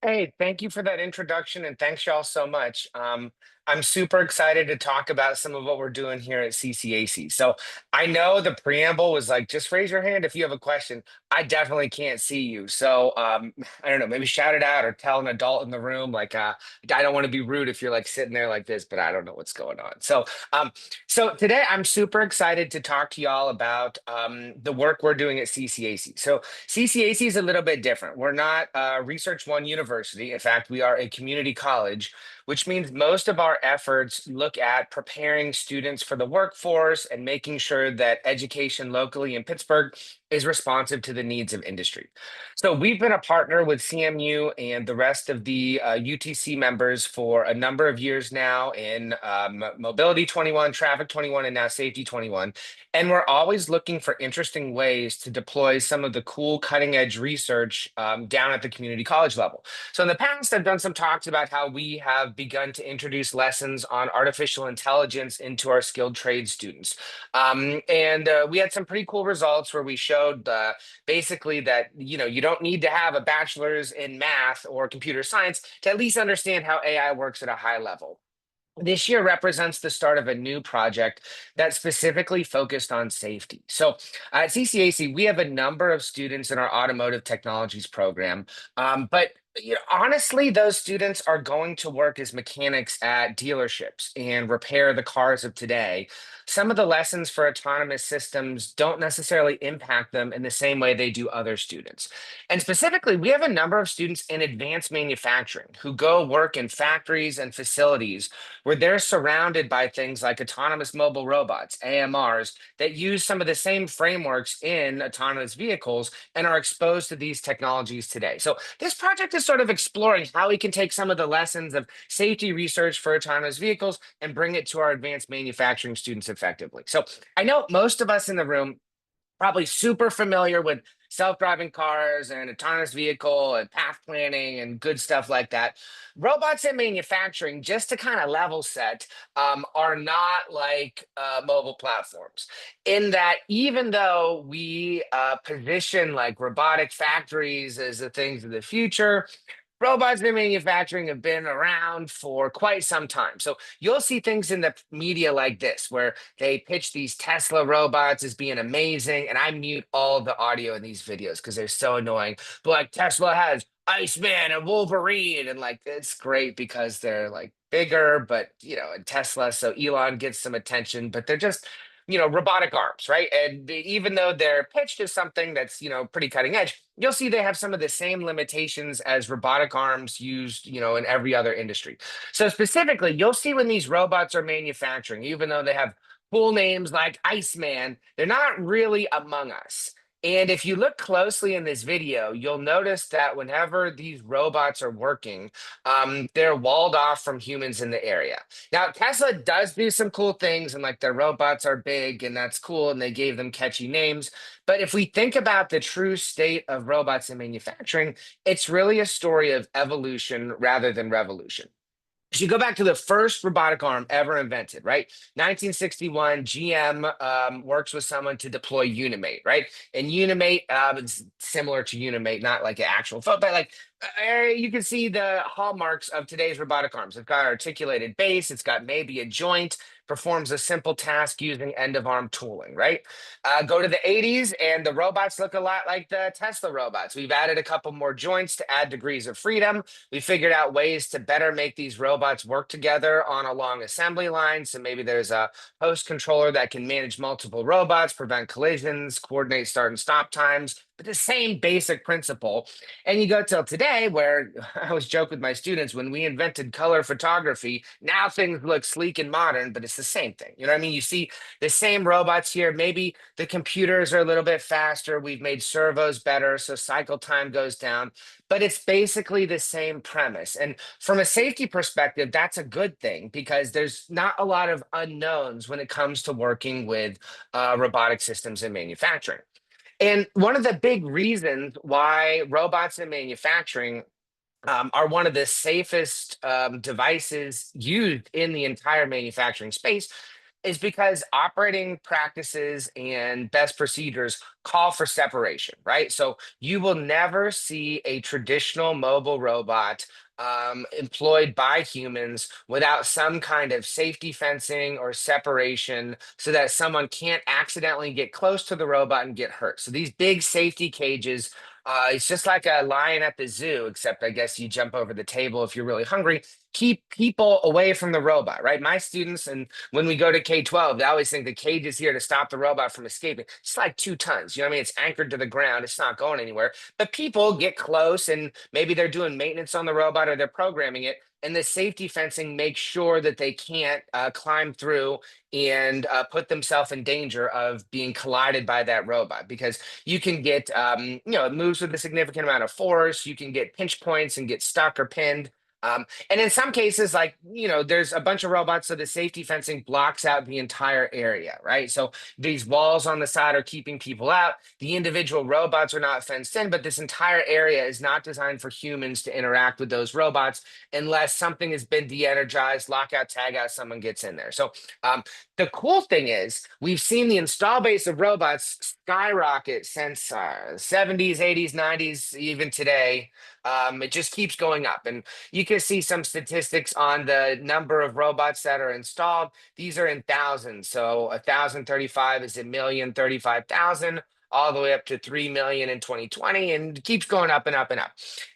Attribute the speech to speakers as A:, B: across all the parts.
A: Hey, thank you for that introduction and thanks y'all so much. I'm super excited to talk about some of what we're doing here at CCAC. So I know the preamble was like, just raise your hand if you have a question. I definitely can't see you. So I don't know, maybe shout it out or tell an adult in the room, like I don't want to be rude if you're like sitting there like this, but I don't know what's going on. Um, so today I'm super excited to talk to y'all about the work we're doing at CCAC. So CCAC is a little bit different. We're not Research One University. In fact, we are a community college, which means most of our efforts look at preparing students for the workforce and making sure that education locally in Pittsburgh is responsive to the needs of industry. So we've been a partner with CMU and the rest of the UTC members for a number of years now in Mobility 21, Traffic 21, and now Safety 21. And we're always looking for interesting ways to deploy some of the cool cutting edge research down at the community college level. So in the past, I've done some talks about how we have begun to introduce lessons on artificial intelligence into our skilled trade students. And we had some pretty cool results where we showed basically that, you don't need to have a bachelor's in math or computer science to at least understand how AI works at a high level. This year represents the start of a new project that's specifically focused on safety. So at CCAC, we have a number of students in our automotive technologies program, but honestly, those students are going to work as mechanics at dealerships and repair the cars of today. Some of the lessons for autonomous systems don't necessarily impact them in the same way they do other students. And specifically, we have a number of students in advanced manufacturing who go work in factories and facilities where they're surrounded by things like autonomous mobile robots, AMRs, that use some of the same frameworks in autonomous vehicles and are exposed to these technologies today. So, this project is sort of exploring how we can take some of the lessons of safety research for autonomous vehicles and bring it to our advanced manufacturing students effectively. So, I know most of us in the room probably super familiar with self-driving cars and autonomous vehicle and path planning and good stuff like that. Robots in manufacturing, just to kind of level set, are not like mobile platforms. In that, even though we position like robotic factories as the things of the future, robots in manufacturing have been around for quite some time. So you'll see things in the media like this, where they pitch these Tesla robots as being amazing. And I mute all the audio in these videos because they're so annoying. But like Tesla has Iceman and Wolverine, and like it's great because they're like bigger, but and Tesla, so Elon gets some attention, but they're just robotic arms, right? And even though they're pitched as something that's, pretty cutting edge, you'll see they have some of the same limitations as robotic arms used, in every other industry. So specifically, you'll see when these robots are manufacturing, even though they have cool names like Iceman, they're not really among us. And if you look closely in this video, you'll notice that whenever these robots are working, they're walled off from humans in the area. Now, Tesla does do some cool things, and like their robots are big, and that's cool, and they gave them catchy names. But if we think about the true state of robots in manufacturing, it's really a story of evolution rather than revolution. So you go back to the first robotic arm ever invented, right? 1961, GM works with someone to deploy Unimate, right? And Unimate is similar to Unimate, not like an actual phone, but like you can see the hallmarks of today's robotic arms. It's got articulated base, it's got maybe a joint, performs a simple task using end of arm tooling, right? Go to the 80s, and the robots look a lot like the Tesla robots. We've added a couple more joints to add degrees of freedom. We figured out ways to better make these robots work together on a long assembly line. So maybe there's a host controller that can manage multiple robots, prevent collisions, coordinate start and stop times, but the same basic principle. And you go till today, where I always joke with my students, when we invented color photography, now things look sleek and modern, but it's the same thing. You know what I mean? You see the same robots here. Maybe the computers are a little bit faster. We've made servos better, so cycle time goes down, but it's basically the same premise. And from a safety perspective, that's a good thing because there's not a lot of unknowns when it comes to working with robotic systems in manufacturing. And one of the big reasons why robots in manufacturing are one of the safest devices used in the entire manufacturing space is because operating practices and best procedures call for separation, right? So you will never see a traditional mobile robot employed by humans without some kind of safety fencing or separation so that someone can't accidentally get close to the robot and get hurt. So these big safety cages, it's just like a lion at the zoo, except I guess you jump over the table if you're really hungry. Keep people away from the robot, right? My students, and when we go to K-12, they always think the cage is here to stop the robot from escaping. It's like 2 tons. You know what I mean? It's anchored to the ground. It's not going anywhere. But people get close and maybe they're doing maintenance on the robot or they're programming it. And the safety fencing makes sure that they can't climb through and put themselves in danger of being collided by that robot because you can get, it moves with a significant amount of force. You can get pinch points and get stuck or pinned. And in some cases, like, there's a bunch of robots, so the safety fencing blocks out the entire area, right? So these walls on the side are keeping people out. The individual robots are not fenced in, but this entire area is not designed for humans to interact with those robots unless something has been de-energized, lockout, tag out, someone gets in there. So the cool thing is we've seen the install base of robots skyrocket since 70s, 80s, 90s, even today. It just keeps going up. And you can see some statistics on the number of robots that are installed. These are in thousands. So 1,035 is a million, 35,000, all the way up to 3 million in 2020, and it keeps going up and up and up.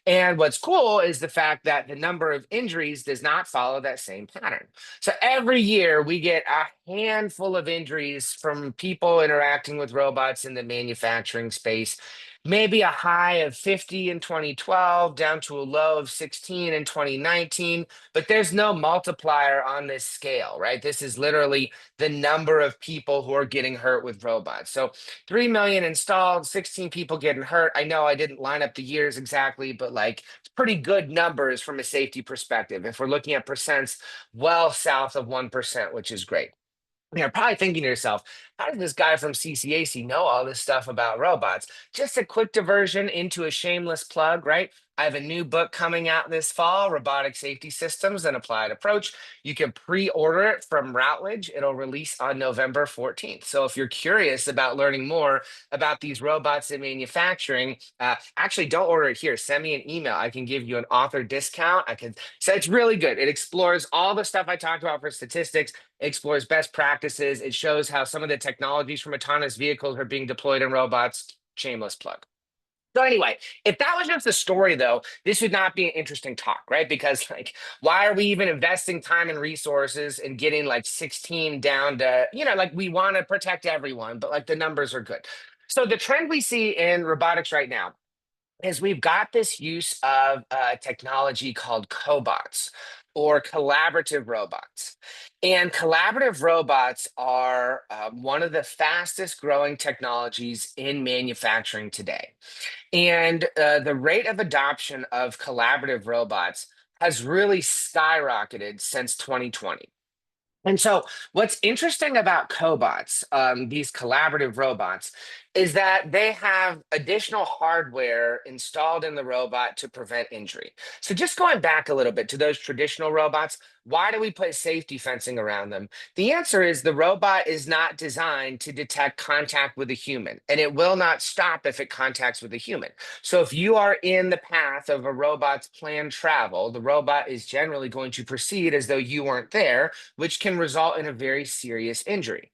A: And what's cool is the fact that the number of injuries does not follow that same pattern. So every year we get a handful of injuries from people interacting with robots in the manufacturing space. Maybe a high of 50 in 2012, down to a low of 16 in 2019. But there's no multiplier on this scale, right? This is literally the number of people who are getting hurt with robots. So 3 million installed, 16 people getting hurt. I know I didn't line up the years exactly, but like it's pretty good numbers from a safety perspective. If we're looking at percents, well south of 1%, which is great. You're probably thinking to yourself, how does this guy from CCAC know all this stuff about robots? Just a quick diversion into a shameless plug, right? I have a new book coming out this fall, Robotic Safety Systems: An Applied Approach. You can pre-order it from Routledge. It'll release on November 14th. So if you're curious about learning more about these robots in manufacturing, actually don't order it here. Send me an email. I can give you an author discount. So it's really good. It explores all the stuff I talked about for statistics, explores best practices. It shows how some of the technologies from autonomous vehicles are being deployed in robots. Shameless plug. So anyway, if that was just a story, though, this would not be an interesting talk, right? Because like, why are we even investing time and resources and getting like 16 down to, like we want to protect everyone, but like the numbers are good. So the trend we see in robotics right now is we've got this use of technology called cobots or collaborative robots. And collaborative robots are one of the fastest growing technologies in manufacturing today. And the rate of adoption of collaborative robots has really skyrocketed since 2020. And so, what's interesting about cobots, these collaborative robots, is that they have additional hardware installed in the robot to prevent injury. So, just going back a little bit to those traditional robots, why do we put safety fencing around them? The answer is the robot is not designed to detect contact with a human, and it will not stop if it contacts with a human. So, if you are in the path of a robot's planned travel, the robot is generally going to proceed as though you weren't there, which can result in a very serious injury.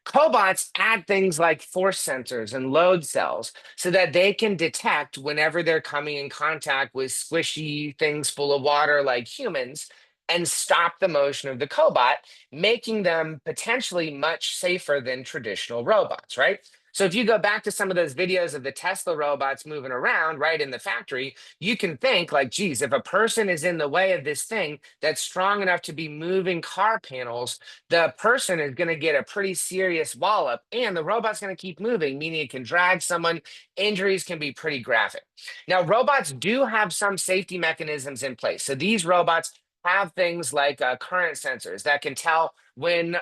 A: Cobots add things like force sensors and load cells so that they can detect whenever they're coming in contact with squishy things full of water like humans and stop the motion of the cobot, making them potentially much safer than traditional robots, right? So if you go back to some of those videos of the Tesla robots moving around right in the factory, you can think like, geez, if a person is in the way of this thing that's strong enough to be moving car panels, the person is going to get a pretty serious wallop and the robot's going to keep moving, meaning it can drag someone. Injuries can be pretty graphic. Now, robots do have some safety mechanisms in place. So these robots have things like current sensors that can tell when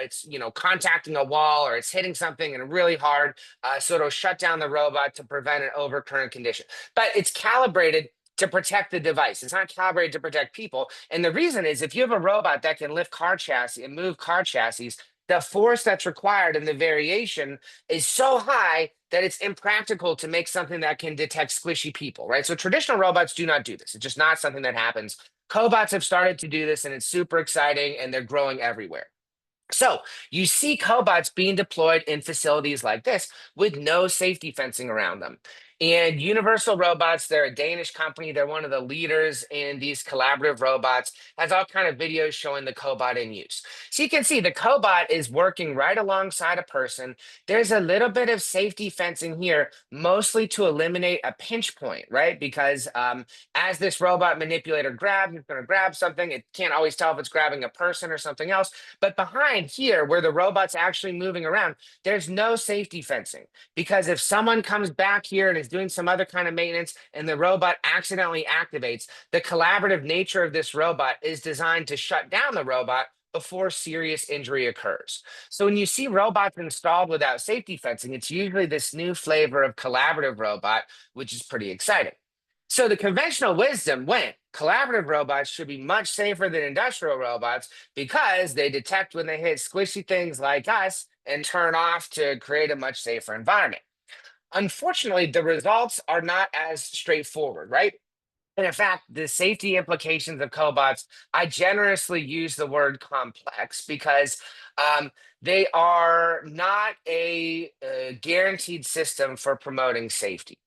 A: it's contacting a wall or it's hitting something and really hard, so it'll shut down the robot to prevent an overcurrent condition. But it's calibrated to protect the device. It's not calibrated to protect people. And the reason is if you have a robot that can lift car chassis and move car chassis, the force that's required and the variation is so high that it's impractical to make something that can detect squishy people, right? So traditional robots do not do this. It's just not something that happens. Cobots have started to do this, and it's super exciting, and they're growing everywhere. So you see cobots being deployed in facilities like this with no safety fencing around them. And Universal Robots, they're a Danish company. They're one of the leaders in these collaborative robots, has all kind of videos showing the cobot in use. So you can see the cobot is working right alongside a person. There's a little bit of safety fencing here, mostly to eliminate a pinch point, right? Because as this robot manipulator grabs, it's going to grab something. It can't always tell if it's grabbing a person or something else. But behind here, where the robot's actually moving around, there's no safety fencing. Because if someone comes back here and is doing some other kind of maintenance and the robot accidentally activates, the collaborative nature of this robot is designed to shut down the robot before serious injury occurs. So when you see robots installed without safety fencing, it's usually this new flavor of collaborative robot, which is pretty exciting. So the conventional wisdom went collaborative robots should be much safer than industrial robots because they detect when they hit squishy things like us and turn off to create a much safer environment. Unfortunately, the results are not as straightforward, right? And in fact, the safety implications of cobots, I generously use the word complex because um, they are not a guaranteed system for promoting safety.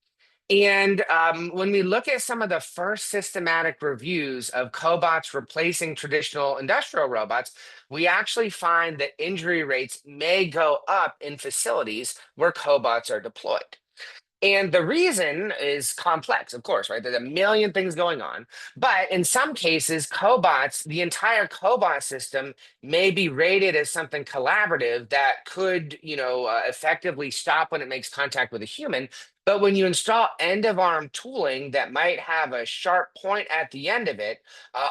A: And when we look at some of the first systematic reviews of cobots replacing traditional industrial robots, we actually find that injury rates may go up in facilities where cobots are deployed. And the reason is complex, of course, right? There's a million things going on. But in some cases, cobots, the entire cobot system may be rated as something collaborative that could, effectively stop when it makes contact with a human. But when you install end of arm tooling that might have a sharp point at the end of it,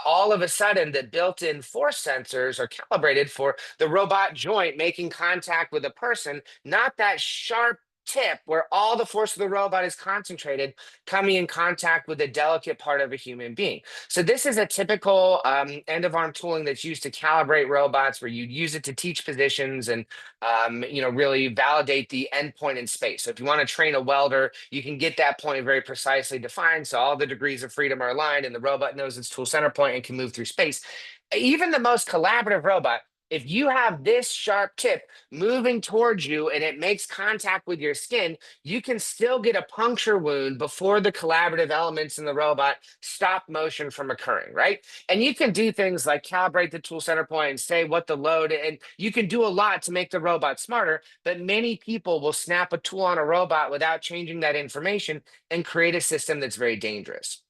A: all of a sudden the built in force sensors are calibrated for the robot joint making contact with a person, not that sharp tip where all the force of the robot is concentrated coming in contact with a delicate part of a human being. So this is a typical end of arm tooling that's used to calibrate robots where you use it to teach positions and really validate the endpoint in space. So if you want to train a welder, you can get that point very precisely defined. So all the degrees of freedom are aligned and the robot knows its tool center point and can move through space. Even the most collaborative robot, if you have this sharp tip moving towards you and it makes contact with your skin, you can still get a puncture wound before the collaborative elements in the robot stop motion from occurring, right? And you can do things like calibrate the tool center point and say what the load, and you can do a lot to make the robot smarter, but many people will snap a tool on a robot without changing that information and create a system that's very dangerous.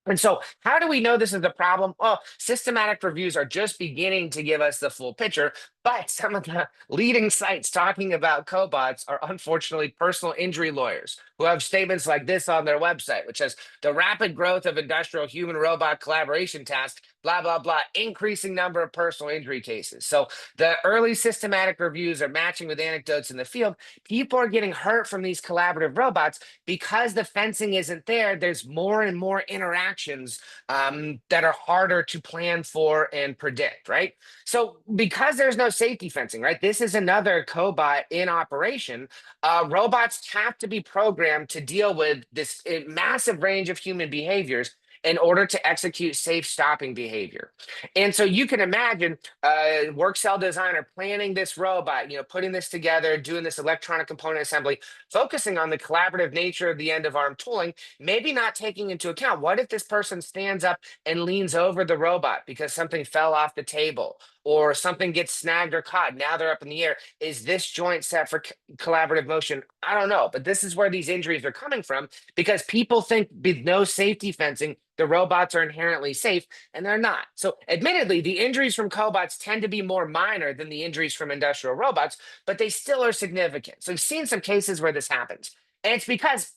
A: And so, how do we know this is a problem? Well, systematic reviews are just beginning to give us the full picture, but some of the leading sites talking about cobots are unfortunately personal injury lawyers who have statements like this on their website, which says the rapid growth of industrial human robot collaboration tasks, blah, blah, blah, increasing number of personal injury cases. So, the early systematic reviews are matching with anecdotes in the field. People are getting hurt from these collaborative robots because the fencing isn't there. There's more and more interactions that are harder to plan for and predict, right? So because there's no safety fencing, right? This is another cobot in operation. Robots have to be programmed to deal with this massive range of human behaviors in order to execute safe stopping behavior. And so you can imagine a work cell designer planning this robot, putting this together, doing this electronic component assembly, focusing on the collaborative nature of the end of arm tooling, maybe not taking into account what if this person stands up and leans over the robot because something fell off the table or something gets snagged or caught. Now they're up in the air. Is this joint set for collaborative motion? I don't know, but this is where these injuries are coming from because people think with no safety fencing, the robots are inherently safe, and they're not. So, admittedly, the injuries from cobots tend to be more minor than the injuries from industrial robots, but they still are significant. So, we've seen some cases where this happens, and it's because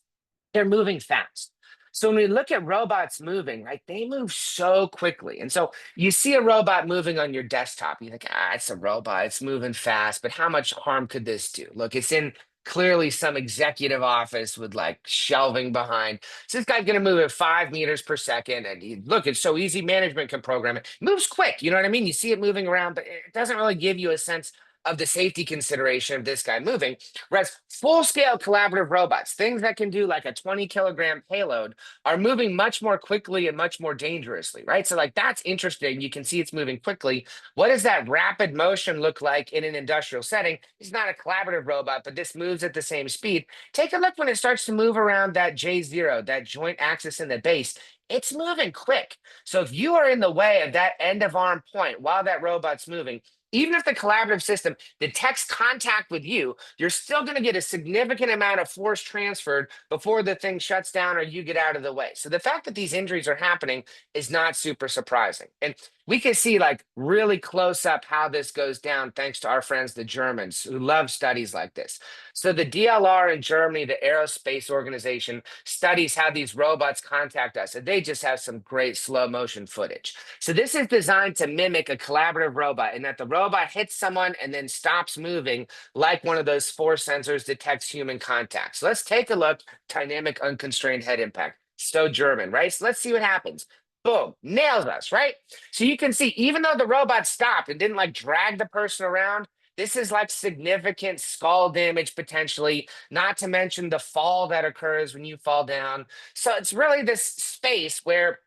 A: they're moving fast. So when we look at robots moving, right, they move so quickly. And so you see a robot moving on your desktop. You think, it's a robot, it's moving fast, but how much harm could this do? Look, it's in clearly some executive office with like shelving behind. So this guy's going to move at 5 meters per second. And look, it's so easy. Management can program it. Moves quick. You know what I mean? You see it moving around, but it doesn't really give you a sense of the safety consideration of this guy moving. Whereas full scale collaborative robots, things that can do like a 20-kilogram payload, are moving much more quickly and much more dangerously, right? So, like, that's interesting. You can see it's moving quickly. What does that rapid motion look like in an industrial setting? It's not a collaborative robot, but this moves at the same speed. Take a look when it starts to move around that J0, that joint axis in the base. It's moving quick. So if you are in the way of that end of arm point while that robot's moving, even if the collaborative system detects contact with you, you're still going to get a significant amount of force transferred before the thing shuts down or you get out of the way. So the fact that these injuries are happening is not super surprising. And we can see like really close up how this goes down thanks to our friends, the Germans, who love studies like this. So the DLR in Germany, the Aerospace Organization, studies how these robots contact us, and they just have some great slow motion footage. So this is designed to mimic a collaborative robot in that the robot hits someone and then stops moving like one of those force sensors detects human contact. So let's take a look. Dynamic unconstrained head impact. So German, right? So let's see what happens. Boom, nails us, right? So you can see, even though the robot stopped and didn't like drag the person around, this is like significant skull damage potentially, not to mention the fall that occurs when you fall down. So it's really this space where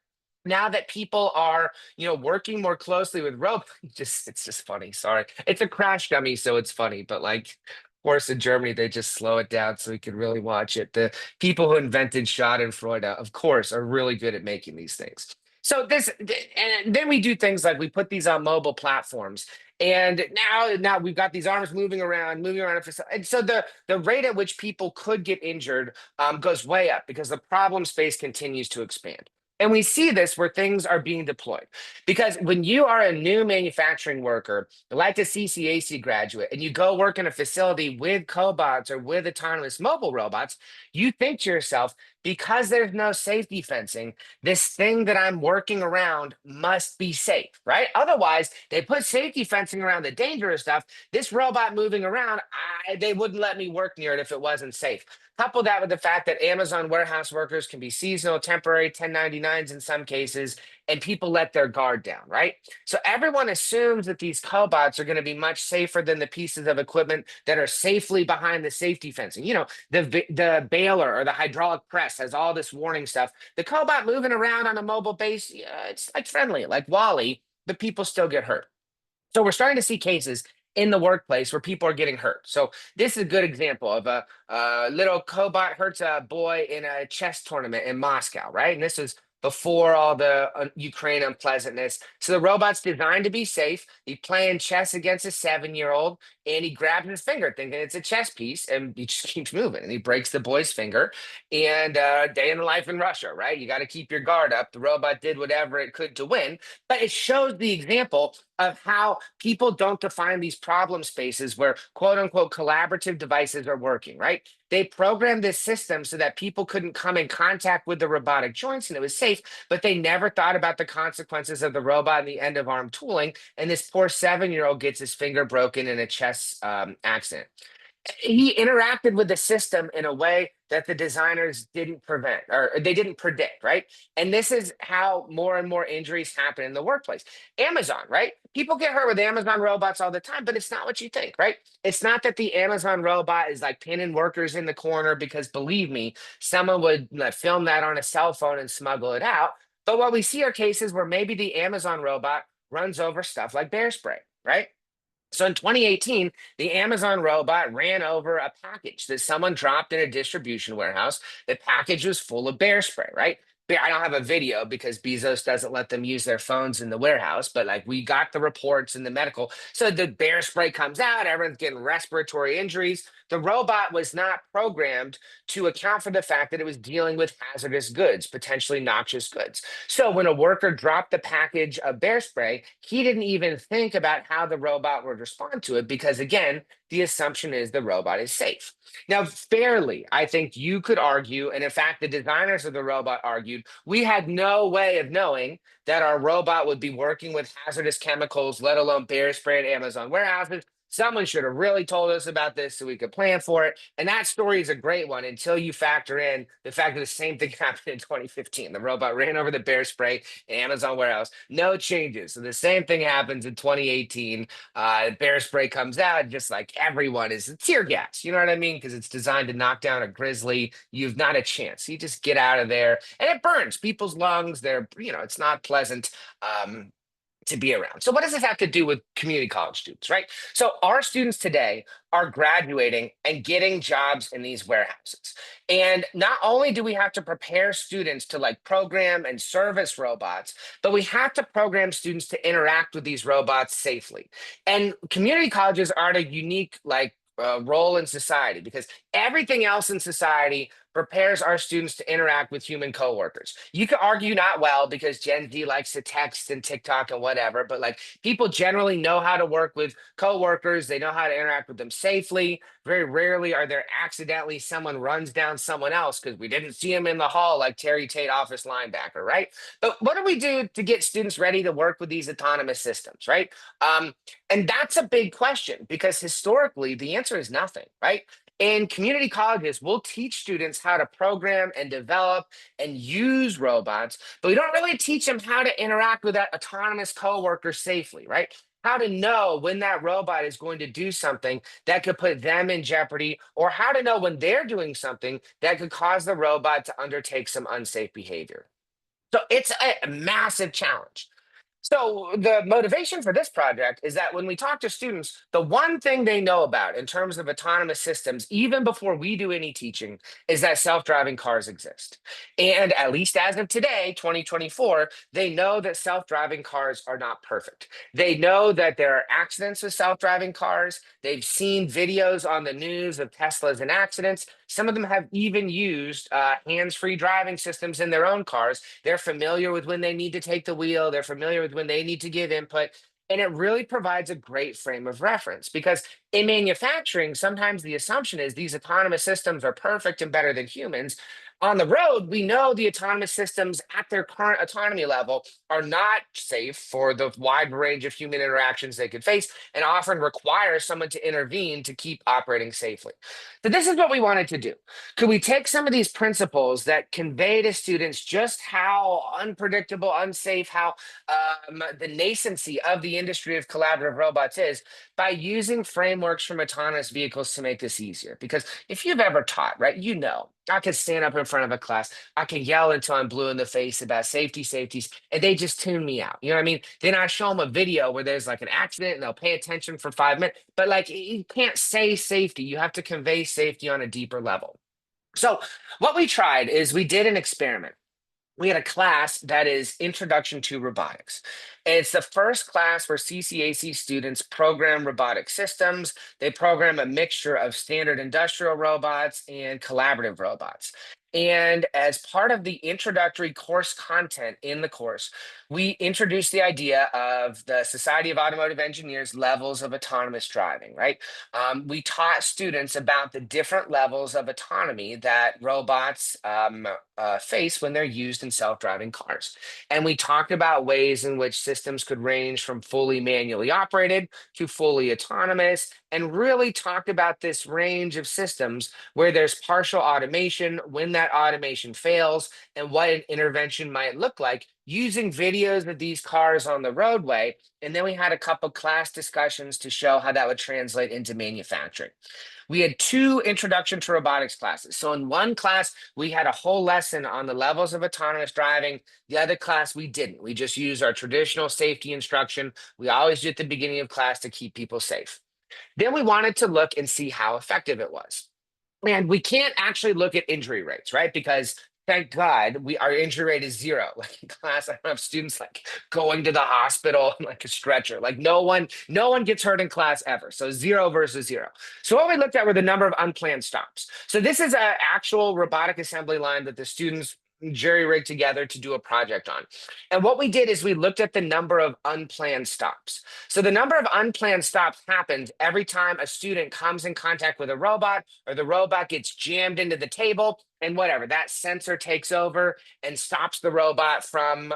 A: now that people are, working more closely with rope, just it's just funny. Sorry. It's a crash dummy, so it's funny, but like of course in Germany they just slow it down so we can really watch it. The people who invented Schadenfreude, of course, are really good at making these things. So and then we do things like we put these on mobile platforms, and now we've got these arms moving around, and so the rate at which people could get injured goes way up because the problem space continues to expand. And we see this where things are being deployed. Because when you are a new manufacturing worker, like a CCAC graduate, and you go work in a facility with cobots or with autonomous mobile robots, you think to yourself, because there's no safety fencing, this thing that I'm working around must be safe, right? Otherwise, they put safety fencing around the dangerous stuff. This robot moving around, they wouldn't let me work near it if it wasn't safe. Couple that with the fact that Amazon warehouse workers can be seasonal, temporary, 1099s in some cases, and people let their guard down, right? So everyone assumes that these cobots are going to be much safer than the pieces of equipment that are safely behind the safety fencing. The baler or the hydraulic press has all this warning stuff. The cobot moving around on a mobile base, yeah, it's like friendly, like Wally, but people still get hurt. So we're starting to see cases in the workplace where people are getting hurt. So this is a good example of a little cobot hurts a boy in a chess tournament in Moscow, right? And this is before all the Ukraine unpleasantness. So the robot's designed to be safe. He's playing chess against a 7-year-old, and he grabs his finger thinking it's a chess piece, and he just keeps moving, and he breaks the boy's finger. And day in the life in Russia, right? You got to keep your guard up. The robot did whatever it could to win, but it shows the example of how people don't define these problem spaces where quote unquote collaborative devices are working, right? They programmed this system so that people couldn't come in contact with the robotic joints and it was safe, but they never thought about the consequences of the robot and the end of arm tooling. And this poor 7-year-old gets his finger broken in a chess accident. He interacted with the system in a way that the designers didn't prevent or they didn't predict, right? And this is how more and more injuries happen in the workplace. Amazon, right? People get hurt with Amazon robots all the time, but it's not what you think, right? It's not that the Amazon robot is like pinning workers in the corner because believe me, someone would film that on a cell phone and smuggle it out. But what we see are cases where maybe the Amazon robot runs over stuff like bear spray, right? So in 2018, the Amazon robot ran over a package that someone dropped in a distribution warehouse. The package was full of bear spray, right? I don't have a video because Bezos doesn't let them use their phones in the warehouse, but like we got the reports in the medical. So the bear spray comes out, everyone's getting respiratory injuries. The robot was not programmed to account for the fact that it was dealing with hazardous goods, potentially noxious goods. So when a worker dropped the package of bear spray, he didn't even think about how the robot would respond to it because, again, the assumption is the robot is safe. Now, fairly, I think you could argue, and in fact, the designers of the robot argued, we had no way of knowing that our robot would be working with hazardous chemicals, let alone bear spray at Amazon warehouses. Someone should have really told us about this so we could plan for it. And that story is a great one until you factor in the fact that the same thing happened in 2015. The robot ran over the bear spray in Amazon warehouse. No changes. So the same thing happens in 2018. Bear spray comes out, just like everyone is tear gas. You know what I mean? Because it's designed to knock down a grizzly. You've not a chance. You just get out of there, and it burns people's lungs. It's not pleasant. Um, to be around. So, what does this have to do with community college students, right? So, our students today are graduating and getting jobs in these warehouses. And not only do we have to prepare students to like program and service robots, but we have to program students to interact with these robots safely. And community colleges are at a unique, role in society because everything else in society prepares our students to interact with human coworkers. You could argue not well because Gen Z likes to text and TikTok and whatever, but like people generally know how to work with coworkers, they know how to interact with them safely. Very rarely are there accidentally someone runs down someone else because we didn't see him in the hall like Terry Tate office linebacker, right? But what do we do to get students ready to work with these autonomous systems, right? Um, and that's a big question because historically the answer is nothing, right? In community colleges, we'll teach students how to program and develop and use robots, but we don't really teach them how to interact with that autonomous coworker safely, right? How to know when that robot is going to do something that could put them in jeopardy, or how to know when they're doing something that could cause the robot to undertake some unsafe behavior. So it's a massive challenge. So the motivation for this project is that when we talk to students, the one thing they know about in terms of autonomous systems, even before we do any teaching, is that self-driving cars exist. And at least as of today, 2024, they know that self-driving cars are not perfect. They know that there are accidents with self-driving cars. They've seen videos on the news of Teslas and accidents. Some of them have even used hands-free driving systems in their own cars. They're familiar with when they need to take the wheel. They're familiar with when they need to give input. And it really provides a great frame of reference because in manufacturing, sometimes the assumption is these autonomous systems are perfect and better than humans. On the road, we know the autonomous systems at their current autonomy level are not safe for the wide range of human interactions they could face and often require someone to intervene to keep operating safely. So, this is what we wanted to do. Could we take some of these principles that convey to students just how unpredictable, unsafe, how the nascency of the industry of collaborative robots is by using frameworks from autonomous vehicles to make this easier? Because if you've ever taught, right, you know, I could stand up in front of a class, I can yell until I'm blue in the face about safety, safeties, and they just tune me out. You know what I mean? Then I show them a video where there's like an accident and they'll pay attention for 5 minutes, but like you can't say safety. You have to convey safety on a deeper level. So, what we tried is we did an experiment. We had a class that is Introduction to Robotics. It's the first class where CCAC students program robotic systems. They program a mixture of standard industrial robots and collaborative robots. And as part of the introductory course content in the course, we introduced the idea of the Society of Automotive Engineers levels of autonomous driving, right? We taught students about the different levels of autonomy that robots face when they're used in self-driving cars. And we talked about ways in which systems could range from fully manually operated to fully autonomous, and really talked about this range of systems where there's partial automation, when that automation fails, and what an intervention might look like using videos of these cars on the roadway. And then we had a couple class discussions to show how that would translate into manufacturing. We had two introduction to robotics classes. So in one class, we had a whole lesson on the levels of autonomous driving. The other class, we didn't. We just used our traditional safety instruction. We always do at the beginning of class to keep people safe. Then we wanted to look and see how effective it was. And we can't actually look at injury rates, right? Because thank God our injury rate is zero. Like in class, I don't have students like going to the hospital on like a stretcher. Like no one gets hurt in class ever. So zero versus zero. So what we looked at were the number of unplanned stops. So this is an actual robotic assembly line that the students jerry rigged together to do a project on. And what we did is we looked at the number of unplanned stops. So the number of unplanned stops happens every time a student comes in contact with a robot or the robot gets jammed into the table and whatever, that sensor takes over and stops the robot from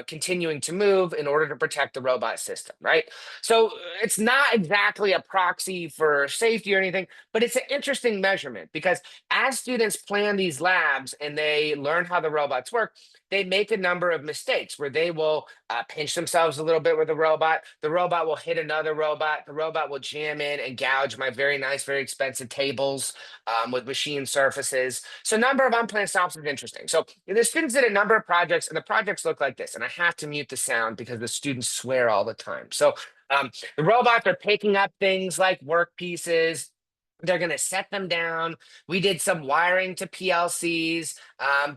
A: continuing to move in order to protect the robot system, right? So it's not exactly a proxy for safety or anything, but it's an interesting measurement because as students plan these labs and they learn how the robots work, they make a number of mistakes where they will pinch themselves a little bit with the robot will hit another robot, the robot will jam in and gouge my very nice, very expensive tables with machine surfaces. So number of unplanned stops is interesting. So the students did a number of projects and the projects look like this. And I have to mute the sound because the students swear all the time. So the robots are picking up things like work pieces. They're going to set them down. We did some wiring to PLCs,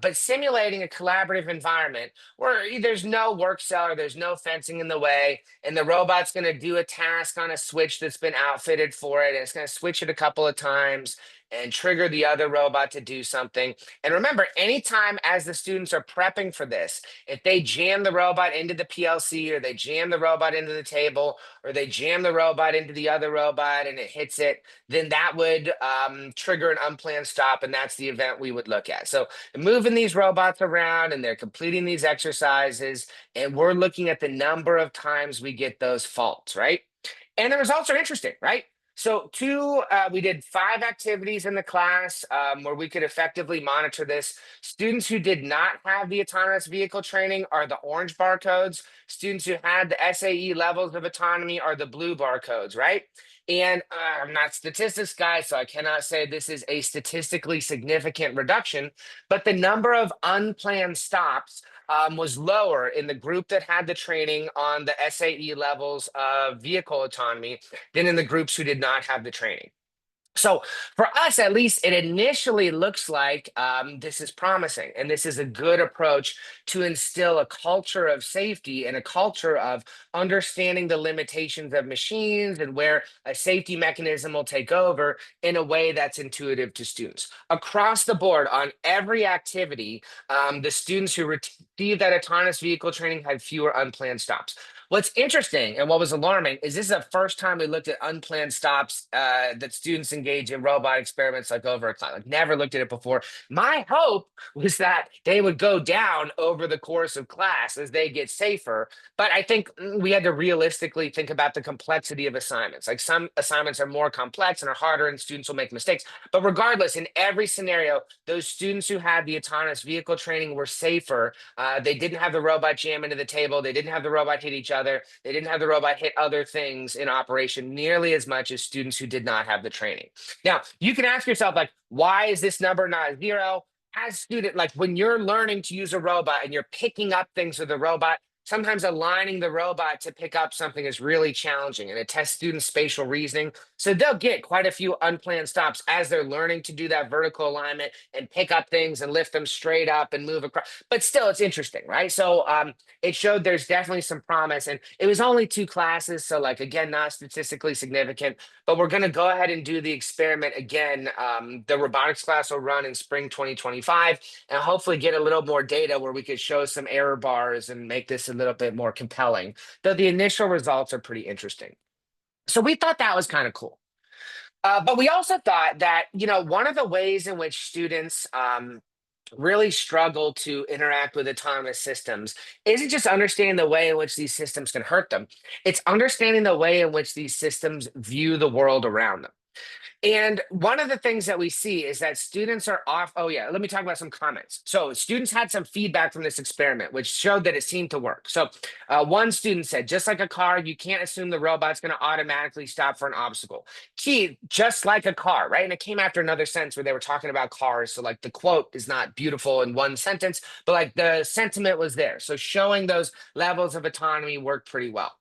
A: but simulating a collaborative environment where there's no work cell or there's no fencing in the way, and the robot's going to do a task on a switch that's been outfitted for it, and it's going to switch it a couple of times and trigger the other robot to do something. And remember, anytime as the students are prepping for this, if they jam the robot into the PLC or they jam the robot into the table or they jam the robot into the other robot and it hits it, then that would trigger an unplanned stop, and that's the event we would look at. So moving these robots around and they're completing these exercises, and we're looking at the number of times we get those faults, right? And the results are interesting, right? So we did 5 activities in the class where we could effectively monitor this. Students who did not have the autonomous vehicle training are the orange barcodes. Students who had the SAE levels of autonomy are the blue barcodes, right? And I'm not statistics guy, so I cannot say this is a statistically significant reduction, but the number of unplanned stops was lower in the group that had the training on the SAE levels of vehicle autonomy than in the groups who did not have the training. So for us, at least, it initially looks like this is promising, and this is a good approach to instill a culture of safety and a culture of understanding the limitations of machines and where a safety mechanism will take over in a way that's intuitive to students. Across the board, on every activity, the students who received that autonomous vehicle training had fewer unplanned stops. What's interesting and what was alarming is this is the first time we looked at unplanned stops that students engage in robot experiments like over a class. Like never looked at it before. My hope was that they would go down over the course of class as they get safer. But I think we had to realistically think about the complexity of assignments. Like some assignments are more complex and are harder and students will make mistakes. But regardless, in every scenario, those students who had the autonomous vehicle training were safer. They didn't have the robot jam into the table. They didn't have the robot hit each other. They didn't have the robot hit other things in operation nearly as much as students who did not have the training. Now, you can ask yourself, like, why is this number not 0? As student, like when you're learning to use a robot and you're picking up things with the robot, sometimes aligning the robot to pick up something is really challenging, and it tests students' spatial reasoning. So they'll get quite a few unplanned stops as they're learning to do that vertical alignment and pick up things and lift them straight up and move across. But still, it's interesting, right? So it showed there's definitely some promise, and it was only 2 classes. So like, again, not statistically significant, but we're going to go ahead and do the experiment again. The robotics class will run in spring 2025 and hopefully get a little more data where we could show some error bars and make this a little bit more compelling, though the initial results are pretty interesting. So we thought that was kind of cool. But we also thought that, one of the ways in which students really struggle to interact with autonomous systems isn't just understanding the way in which these systems can hurt them. It's understanding the way in which these systems view the world around them. And one of the things that we see is that students are off. Oh, yeah. Let me talk about some comments. So, students had some feedback from this experiment, which showed that it seemed to work. So, one student said, just like a car, you can't assume the robot's going to automatically stop for an obstacle. Key, just like a car, right? And it came after another sentence where they were talking about cars. So, like the quote is not beautiful in one sentence, but like the sentiment was there. So, showing those levels of autonomy worked pretty well.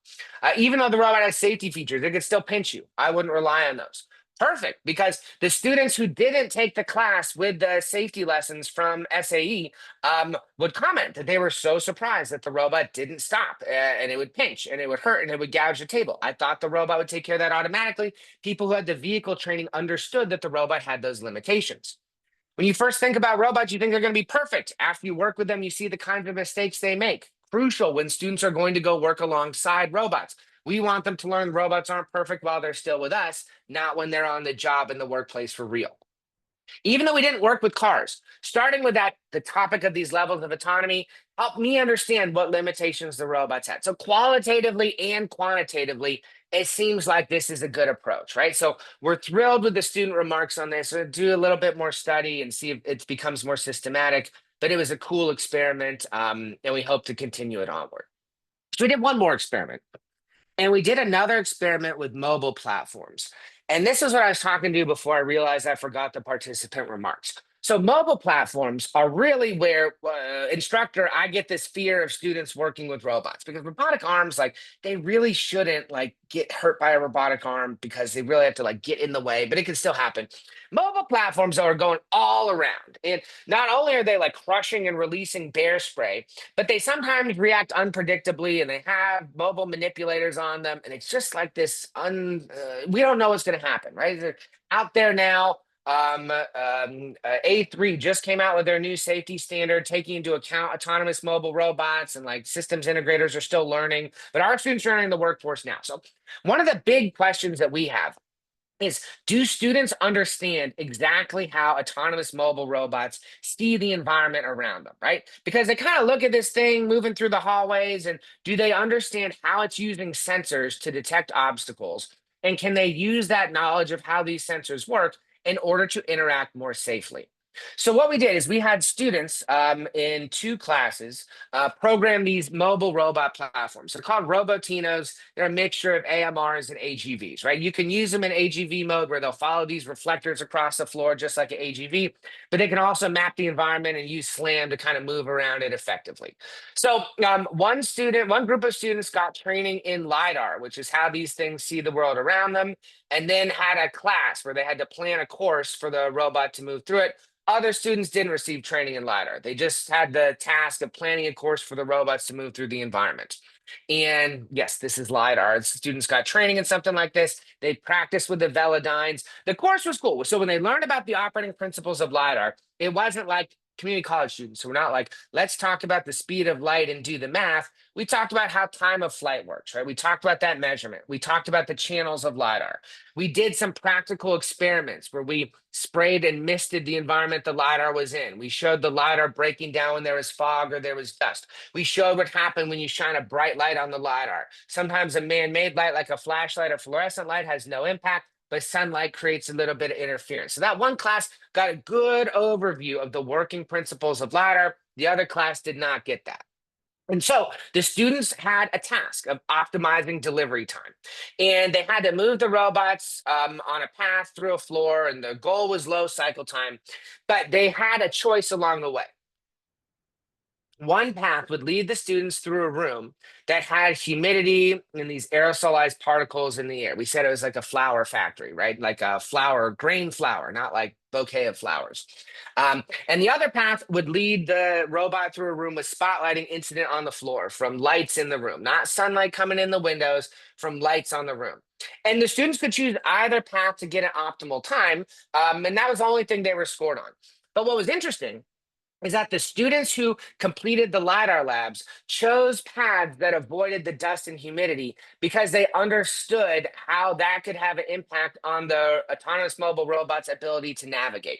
A: Even though the robot has safety features, it could still pinch you. I wouldn't rely on those. Perfect, because the students who didn't take the class with the safety lessons from SAE would comment that they were so surprised that the robot didn't stop and it would pinch and it would hurt and it would gouge the table. I thought the robot would take care of that automatically. People who had the vehicle training understood that the robot had those limitations. When you first think about robots, you think they're going to be perfect. After you work with them, you see the kinds of mistakes they make. Crucial when students are going to go work alongside robots. We want them to learn robots aren't perfect while they're still with us, not when they're on the job in the workplace for real. Even though we didn't work with cars, starting with that, the topic of these levels of autonomy helped me understand what limitations the robots had. So qualitatively and quantitatively, it seems like this is a good approach, right? So we're thrilled with the student remarks on this. We'll do a little bit more study and see if it becomes more systematic. But it was a cool experiment, and we hope to continue it onward. So we did one more experiment. And we did another experiment with mobile platforms. And this is what I was talking to you before I realized I forgot the participant remarks. So mobile platforms are really where instructor, I get this fear of students working with robots because robotic arms, like they really shouldn't like get hurt by a robotic arm because they really have to like get in the way, but it can still happen. Mobile platforms are going all around. And not only are they like crushing and releasing bear spray, but they sometimes react unpredictably and they have mobile manipulators on them. And it's just like this we don't know what's going to happen, right? They're out there now. A3 just came out with their new safety standard, taking into account autonomous mobile robots, and like systems integrators are still learning, but our students are entering the workforce now. So one of the big questions that we have is, do students understand exactly how autonomous mobile robots see the environment around them, right? Because they kind of look at this thing moving through the hallways, and do they understand how it's using sensors to detect obstacles? And can they use that knowledge of how these sensors work in order to interact more safely? So what we did is we had students in two classes program these mobile robot platforms. They're called Robotinos. They're a mixture of AMRs and AGVs, right? You can use them in AGV mode where they'll follow these reflectors across the floor just like an AGV, but they can also map the environment and use SLAM to kind of move around it effectively. So one group of students got training in LiDAR, which is how these things see the world around them, and then had a class where they had to plan a course for the robot to move through it. Other students didn't receive training in LiDAR. They just had the task of planning a course for the robots to move through the environment. And yes, this is LiDAR. Students got training in something like this. They practiced with the Velodynes. The course was cool. So when they learned about the operating principles of LiDAR, it wasn't like community college students. So we're not like, let's talk about the speed of light and do the math. We talked about how time of flight works, right? We talked about that measurement. We talked about the channels of LiDAR. We did some practical experiments where we sprayed and misted the environment the LiDAR was in. We showed the LiDAR breaking down when there was fog or there was dust. We showed what happened when you shine a bright light on the LiDAR. Sometimes a man-made light like a flashlight or fluorescent light has no impact, but sunlight creates a little bit of interference. So that one class got a good overview of the working principles of LiDAR. The other class did not get that. And so the students had a task of optimizing delivery time. And they had to move the robots on a path through a floor, and the goal was low cycle time. But they had a choice along the way. One path would lead the students through a room that had humidity and these aerosolized particles in the air. We said it was like a flower factory, right? Like a flower, grain flower, not like bouquet of flowers. And the other path would lead the robot through a room with spotlighting incident on the floor from lights in the room, not sunlight coming in the windows, from lights on the room. And the students could choose either path to get an optimal time. And that was the only thing they were scored on. But what was interesting is that the students who completed the LiDAR labs chose paths that avoided the dust and humidity because they understood how that could have an impact on the autonomous mobile robot's ability to navigate.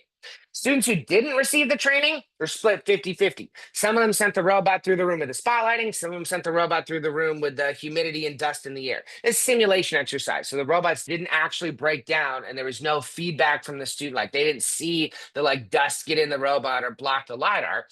A: Students who didn't receive the training were split 50-50. Some of them sent the robot through the room with the spotlighting. Some of them sent the robot through the room with the humidity and dust in the air. It's simulation exercise. So the robots didn't actually break down and there was no feedback from the student. Like they didn't see the like dust get in the robot or block the LiDAR.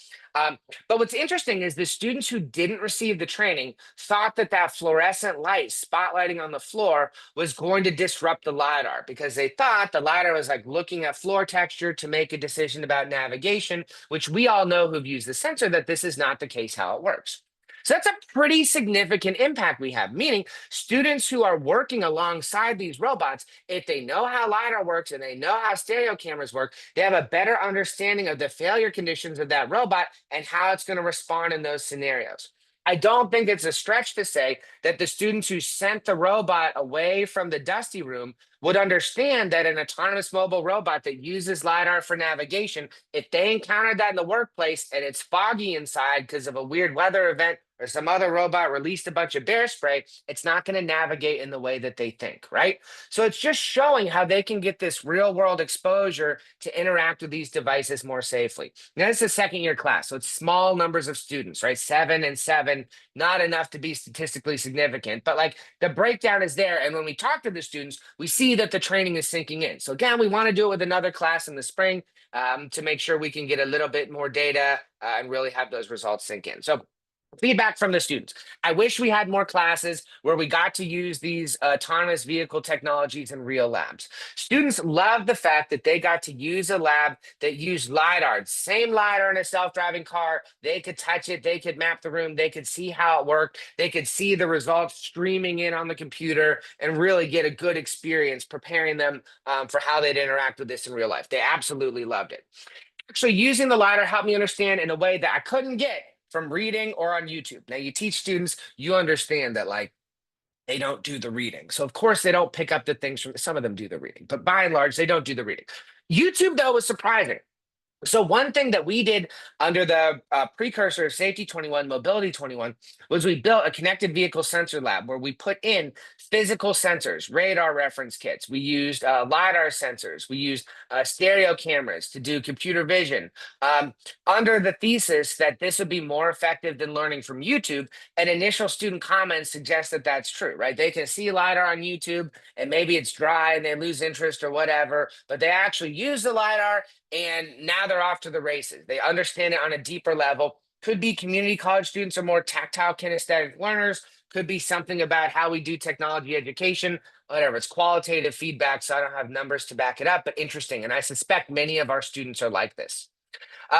A: But what's interesting is the students who didn't receive the training thought that that fluorescent light spotlighting on the floor was going to disrupt the LiDAR because they thought the LiDAR was like looking at floor texture to make a decision about navigation, which we all know who've used the sensor that this is not the case how it works. So that's a pretty significant impact we have, meaning students who are working alongside these robots, if they know how LiDAR works and they know how stereo cameras work, they have a better understanding of the failure conditions of that robot and how it's going to respond in those scenarios. I don't think it's a stretch to say that the students who sent the robot away from the dusty room would understand that an autonomous mobile robot that uses LiDAR for navigation, if they encountered that in the workplace and it's foggy inside because of a weird weather event or some other robot released a bunch of bear spray, it's not going to navigate in the way that they think, right? So it's just showing how they can get this real world exposure to interact with these devices more safely. Now, this is a second year class, so it's small numbers of students, right? 7 and 7, not enough to be statistically significant, but like the breakdown is there. And when we talk to the students, we see that the training is sinking in. So again, we want to do it with another class in the spring to make sure we can get a little bit more data and really have those results sink in. So feedback from the students. I wish we had more classes where we got to use these autonomous vehicle technologies in real labs. Students love the fact that they got to use a lab that used LiDAR, same LiDAR in a self-driving car. They could touch it, they could map the room, they could see how it worked, they could see the results streaming in on the computer and really get a good experience preparing them for how they'd interact with this in real life. They absolutely loved it. Actually, using the LiDAR helped me understand in a way that I couldn't get from reading or on YouTube. Now, you teach students, you understand that like they don't do the reading. So, of course, they don't pick up the things from some of them do the reading, but by and large, they don't do the reading. YouTube, though, was surprising. So one thing that we did under the precursor of Safety 21, Mobility 21, was we built a connected vehicle sensor lab where we put in physical sensors, radar reference kits. We used LiDAR sensors. We used stereo cameras to do computer vision. Under the thesis that this would be more effective than learning from YouTube, and initial student comments suggest that that's true, right? They can see LiDAR on YouTube and maybe it's dry and they lose interest or whatever, but they actually use the LiDAR and now they're off to the races. They understand it on a deeper level. Could be community college students or more tactile kinesthetic learners. Could be something about how we do technology education, whatever. It's qualitative feedback, so I don't have numbers to back it up, but interesting. And I suspect many of our students are like this.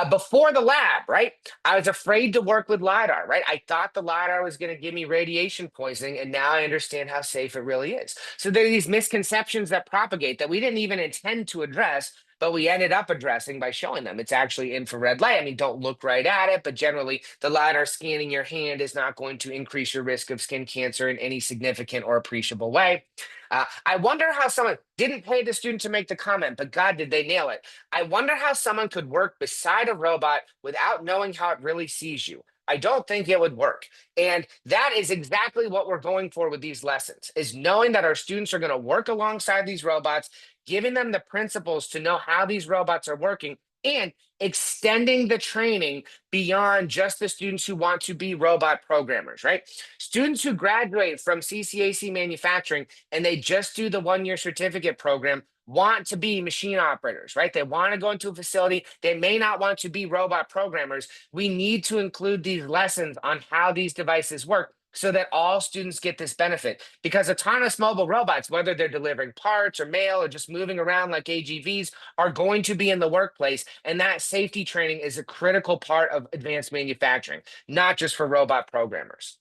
A: Before the lab, right? I was afraid to work with LiDAR, right? I thought the LiDAR was going to give me radiation poisoning, and now I understand how safe it really is. So there are these misconceptions that propagate that we didn't even intend to address, but we ended up addressing by showing them it's actually infrared light. I mean, don't look right at it, but generally the LiDAR scanning your hand is not going to increase your risk of skin cancer in any significant or appreciable way. I wonder how someone didn't pay the student to make the comment, but God, did they nail it? I wonder how someone could work beside a robot without knowing how it really sees you. I don't think it would work. And that is exactly what we're going for with these lessons, is knowing that our students are going to work alongside these robots, giving them the principles to know how these robots are working, and extending the training beyond just the students who want to be robot programmers, right? Students who graduate from CCAC manufacturing and they just do the 1 year certificate program want to be machine operators, right? They want to go into a facility. They may not want to be robot programmers. We need to include these lessons on how these devices work so that all students get this benefit. Because autonomous mobile robots, whether they're delivering parts or mail or just moving around like AGVs, are going to be in the workplace. And that safety training is a critical part of advanced manufacturing, not just for robot programmers.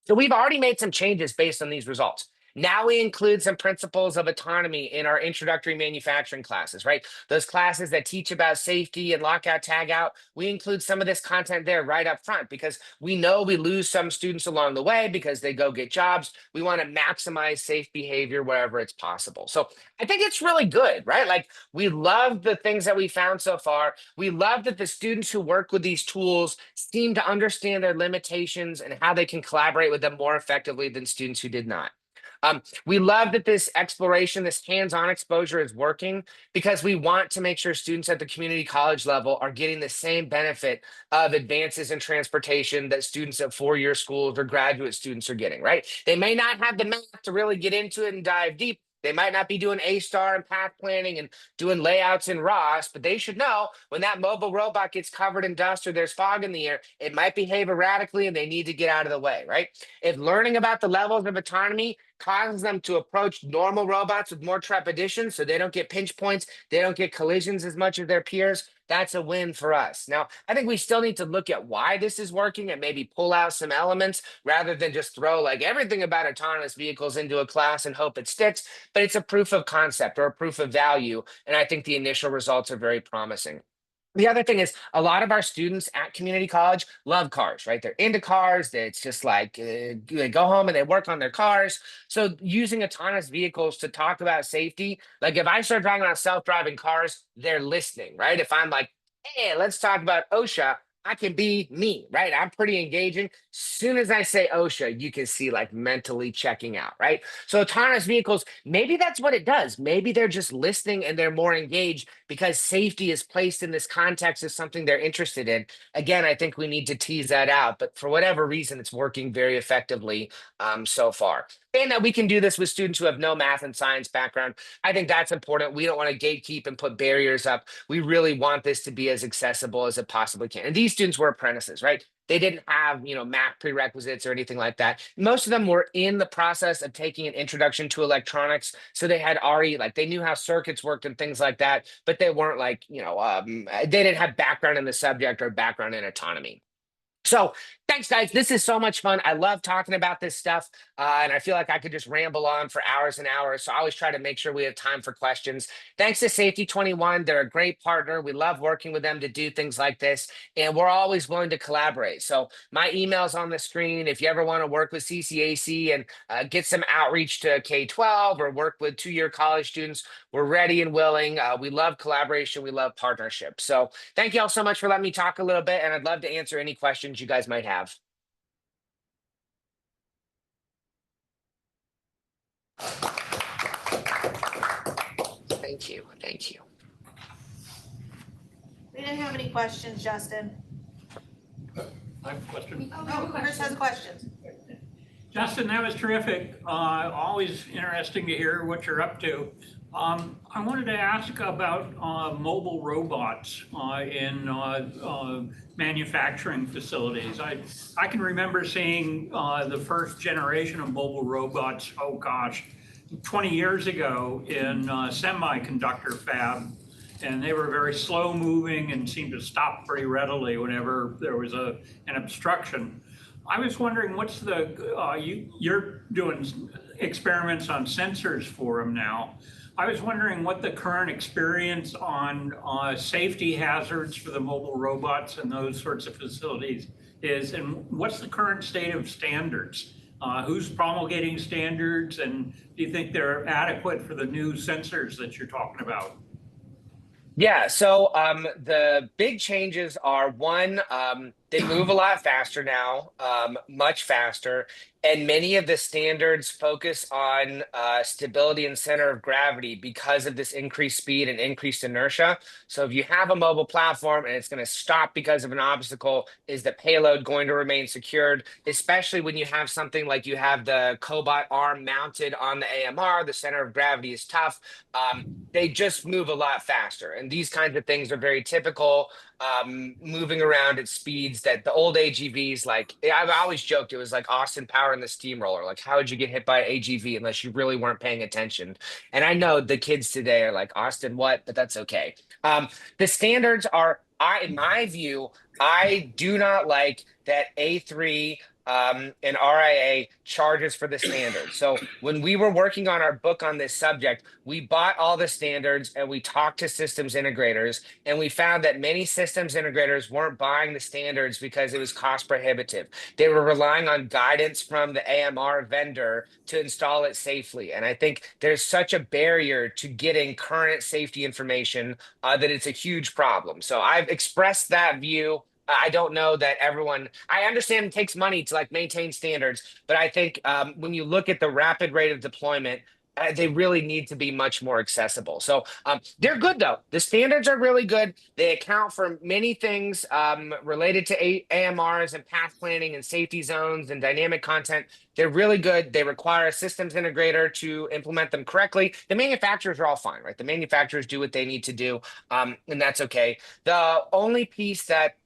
A: So we've already made some changes based on these results. Now we include some principles of autonomy in our introductory manufacturing classes, right? Those classes that teach about safety and lockout tagout, we include some of this content there right up front because we know we lose some students along the way because they go get jobs. We want to maximize safe behavior wherever it's possible. So I think it's really good, right? Like we love the things that we found so far. We love that the students who work with these tools seem to understand their limitations and how they can collaborate with them more effectively than students who did not. We love that this exploration, this hands-on exposure is working because we want to make sure students at the community college level are getting the same benefit of advances in transportation that students at four-year schools or graduate students are getting, right? They may not have the math to really get into it and dive deep. They might not be doing A-Star and path planning and doing layouts in ROS, but they should know when that mobile robot gets covered in dust or there's fog in the air, it might behave erratically and they need to get out of the way, right? If learning about the levels of autonomy causes them to approach normal robots with more trepidation so they don't get pinch points, they don't get collisions as much as their peers, that's a win for us. Now, I think we still need to look at why this is working and maybe pull out some elements rather than just throw like everything about autonomous vehicles into a class and hope it sticks. But it's a proof of concept or a proof of value. And I think the initial results are very promising. The other thing is a lot of our students at community college love cars, right? They're into cars. It's just like they go home and they work on their cars. So using autonomous vehicles to talk about safety, like if I start talking about self-driving cars, they're listening, right? If I'm like, hey, let's talk about OSHA, I can be me, right? I'm pretty engaging. Soon as I say OSHA, you can see like mentally checking out, right? So autonomous vehicles, maybe that's what it does. Maybe they're just listening and they're more engaged because safety is placed in this context as something they're interested in. Again, I think we need to tease that out, but for whatever reason, it's working very effectively so far. And that we can do this with students who have no math and science background. I think that's important. We don't want to gatekeep and put barriers up. We really want this to be as accessible as it possibly can. And these students were apprentices, right? They didn't have, math prerequisites or anything like that. Most of them were in the process of taking an introduction to electronics. So they had already, like, they knew how circuits worked and things like that, but they weren't like, they didn't have background in the subject or background in autonomy. So thanks, guys. This is so much fun. I love talking about this stuff. And I feel like I could just ramble on for hours and hours. So I always try to make sure we have time for questions. Thanks to Safety 21. They're a great partner. We love working with them to do things like this. And we're always willing to collaborate. So my email's on the screen. If you ever want to work with CCAC and get some outreach to K-12 or work with two-year college students, we're ready and willing. We love collaboration. We love partnership. So thank you all so much for letting me talk a little bit. And I'd love to answer any questions you guys might have. Thank you. Thank you.
B: We didn't have any questions, Justin.
C: I have a question.
B: Oh, Chris has questions.
C: Justin, that was terrific. Always interesting to hear what you're up to. I wanted to ask about mobile robots in manufacturing facilities. I can remember seeing the first generation of mobile robots, oh gosh, 20 years ago in semiconductor fab. And they were very slow moving and seemed to stop pretty readily whenever there was an obstruction. I was wondering, what's you're doing experiments on sensors for them now. I was wondering what the current experience on safety hazards for the mobile robots and those sorts of facilities is, and what's the current state of standards? Who's promulgating standards, and do you think they're adequate for the new sensors that you're talking about?
A: Yeah, so the big changes are one, they move a lot faster now, much faster, and many of the standards focus on stability and center of gravity because of this increased speed and increased inertia. So if you have a mobile platform and it's going to stop because of an obstacle, is the payload going to remain secured? Especially when you have something like you have the cobot arm mounted on the AMR, the center of gravity is tough. They just move a lot faster. And these kinds of things are very typical, moving around at speeds that the old AGVs, like I've always joked, it was like Austin Power and the Steamroller. Like, how would you get hit by an AGV unless you really weren't paying attention? And I know the kids today are like, Austin, what? But that's okay. The standards are, in my view, I do not like that A3 and RIA charges for the standards. So when we were working on our book on this subject, we bought all the standards and we talked to systems integrators, and we found that many systems integrators weren't buying the standards because it was cost prohibitive. They were relying on guidance from the AMR vendor to install it safely. And I think there's such a barrier to getting current safety information that it's a huge problem. So I've expressed that view. I don't know that everyone, I understand it takes money to like maintain standards, but I think when you look at the rapid rate of deployment, they really need to be much more accessible. So they're good though. The standards are really good. They account for many things related to AMRs and path planning and safety zones and dynamic content. They're really good. They require a systems integrator to implement them correctly. The manufacturers are all fine, right? The manufacturers do what they need to do, and that's okay. The only piece that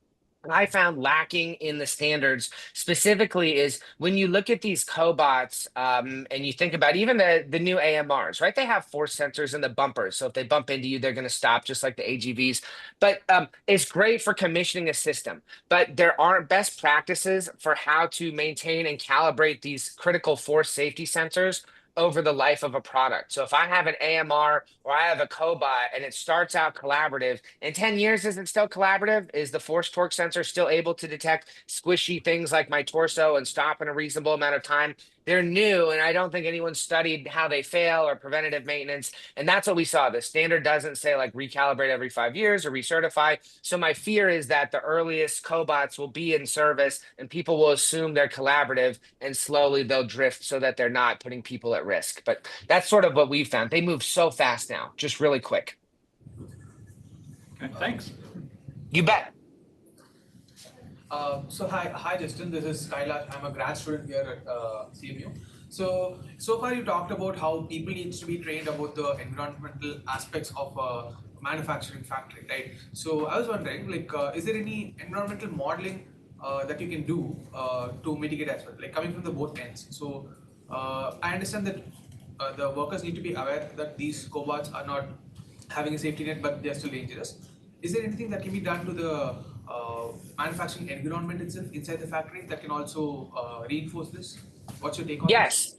A: I found lacking in the standards specifically is when you look at these cobots and you think about even the new AMRs, right? They have force sensors in the bumpers. So if they bump into you, they're going to stop just like the AGVs. But it's great for commissioning a system. But there aren't best practices for how to maintain and calibrate these critical force safety sensors over the life of a product. So if I have an AMR or I have a cobot and it starts out collaborative, in 10 years, is it still collaborative? Is the force torque sensor still able to detect squishy things like my torso and stop in a reasonable amount of time? they're new, and I don't think anyone studied how they fail or preventative maintenance. And that's what we saw. The standard doesn't say like recalibrate every 5 years or recertify. So my fear is that the earliest cobots will be in service and people will assume they're collaborative and slowly they'll drift so that they're not putting people at risk. But that's sort of what we found. They move so fast now, just really quick.
C: Okay, thanks.
A: You bet.
D: So hi Justin, this is Kailash. I'm a grad student here at CMU. So far you talked about how people needs to be trained about the environmental aspects of a manufacturing factory, right? So I was wondering, like, is there any environmental modeling that you can do to mitigate as well, like coming from the both ends? So I understand that the workers need to be aware that these cobots are not having a safety net, but they're still dangerous. Is there anything that can be done to the manufacturing environment itself inside the factory that can also reinforce this? What's your take on this?
A: Yes.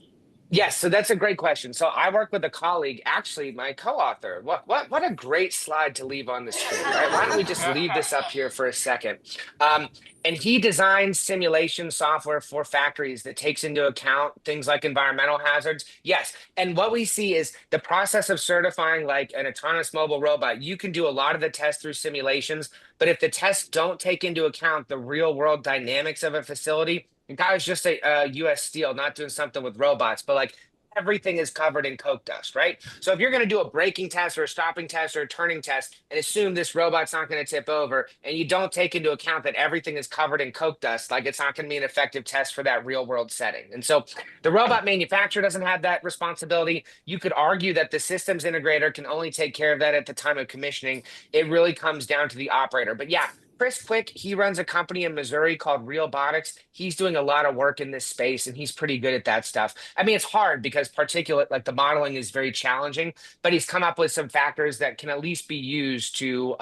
A: Yes, so that's a great question. So I work with a colleague, actually my co-author. What a great slide to leave on the screen, right? Why don't we just leave this up here for a second? And he designs simulation software for factories that takes into account things like environmental hazards. Yes, and what we see is the process of certifying like an autonomous mobile robot. You can do a lot of the tests through simulations, but if the tests don't take into account the real world dynamics of a facility, and guys, just a US Steel, not doing something with robots, but like everything is covered in coke dust, right? So if you're going to do a braking test or a stopping test or a turning test and assume this robot's not going to tip over, and you don't take into account that everything is covered in coke dust, like it's not going to be an effective test for that real world setting. And so the robot manufacturer doesn't have that responsibility. You could argue that the systems integrator can only take care of that at the time of commissioning. It really comes down to the operator. But yeah, Chris Quick, he runs a company in Missouri called Realbotics. He's doing a lot of work in this space and he's pretty good at that stuff. I mean, it's hard because particulate, like the modeling is very challenging, but he's come up with some factors that can at least be used to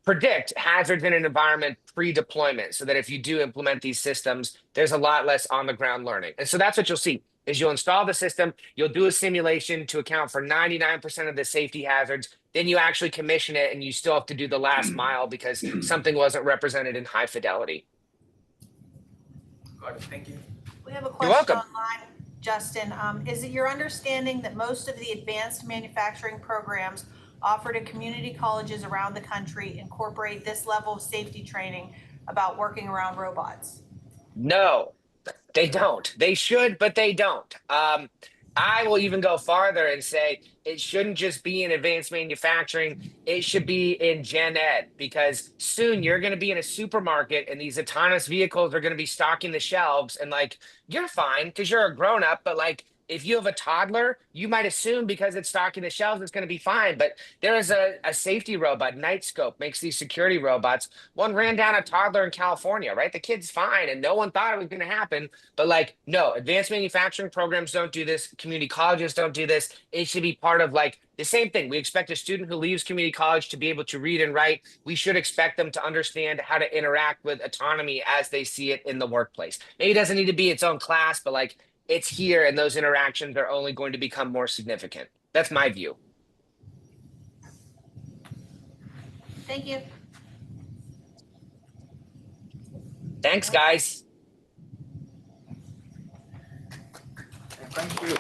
A: predict hazards in an environment pre-deployment so that if you do implement these systems, there's a lot less on the ground learning. And so that's what you'll see. Is you'll install the system, you'll do a simulation to account for 99% of the safety hazards, then you actually commission it and you still have to do the last mile because something wasn't represented in high fidelity.
D: Got it. Thank you.
B: We have a
A: You're
B: question
A: welcome.
B: online, Justin. Is it your understanding that most of the advanced manufacturing programs offered at community colleges around the country incorporate this level of safety training about working around robots?
A: No, they don't. They should, but they don't. I will even go farther and say it shouldn't just be in advanced manufacturing. It should be in gen ed because soon you're going to be in a supermarket and these autonomous vehicles are going to be stocking the shelves and like, you're fine because you're a grown up, but like, if you have a toddler, you might assume because it's stocking the shelves, it's going to be fine. But there is a safety robot, Nightscope, makes these security robots. One ran down a toddler in California, right? The kid's fine and no one thought it was going to happen. But like, no, advanced manufacturing programs don't do this. Community colleges don't do this. It should be part of like the same thing. We expect a student who leaves community college to be able to read and write. We should expect them to understand how to interact with autonomy as they see it in the workplace. Maybe it doesn't need to be its own class, but like, it's here and those interactions are only going to become more significant. That's my view.
B: Thank you.
A: Thanks, guys.
E: Thank you.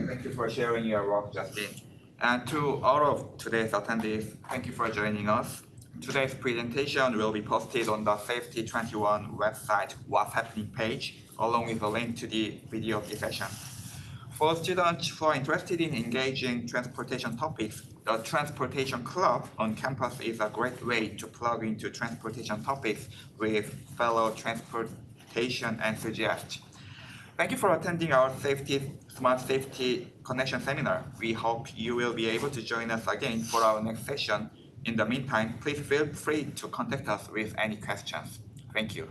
E: Thank you for sharing your work, Justin. And to all of today's attendees, thank you for joining us. Today's presentation will be posted on the Safety 21 website What's Happening page, along with a link to the video of the session. For students who are interested in engaging transportation topics, the Transportation Club on campus is a great way to plug into transportation topics with fellow transportation enthusiasts. Thank you for attending our Smart Safety Connection seminar. We hope you will be able to join us again for our next session. In the meantime, please feel free to contact us with any questions. Thank you.